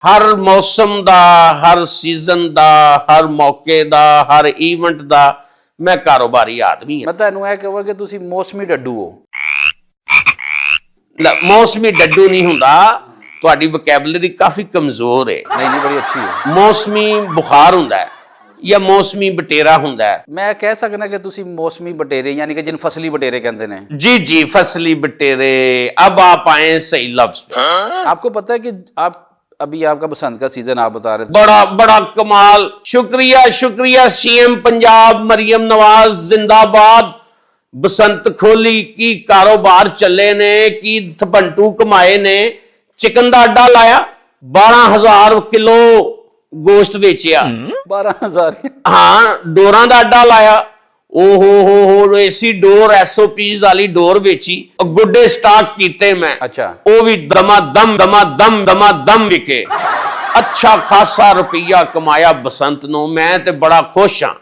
हर मौसम दा, हर सीजन दा, हर मौके दा, हर इवेंट दा मैं कारोबारी आदमी मैं तुहानू यह कहां कि तुसी मौसमी डड्डू हो। मौसमी डड्डू नहीं हुंदा, तुहाडी वोकैबुलरी काफी कमजोर है। नहीं बड़ी अच्छी है। मौसमी बुखार हुंदा है या मौसमी बटेरा हुंदा है। मैं कह सकना कि तुसी मौसमी बटेरे यानी कि जिन फसली बटेरे कहते हैं। जी जी, फसली बटेरे। अब आप आए सही लफ्ज पे। आपको पता है कि आप अभी आपका बसंत का सीजन आप बता रहे थे। बड़ा बड़ा कमाल, शुक्रिया शुक्रिया सीएम पंजाब मरियम नवाज जिंदाबाद। बसंत खोली की कारोबार चले ने, की थपंटू कमाए ने। चिकन का अड्डा लाया, 12,000 किलो गोश्त बेचिया। 12,000। हाँ, डोरां का अड्डा लाया। ओहो एसी डोर SOPs वाली डोर बेची। गुड्डे स्टॉक कीते मैं। अच्छा। वो भी दमा दम विके। अच्छा खासा रुपया कमाया बसंत नूं। मैं ते बड़ा खुश हाँ।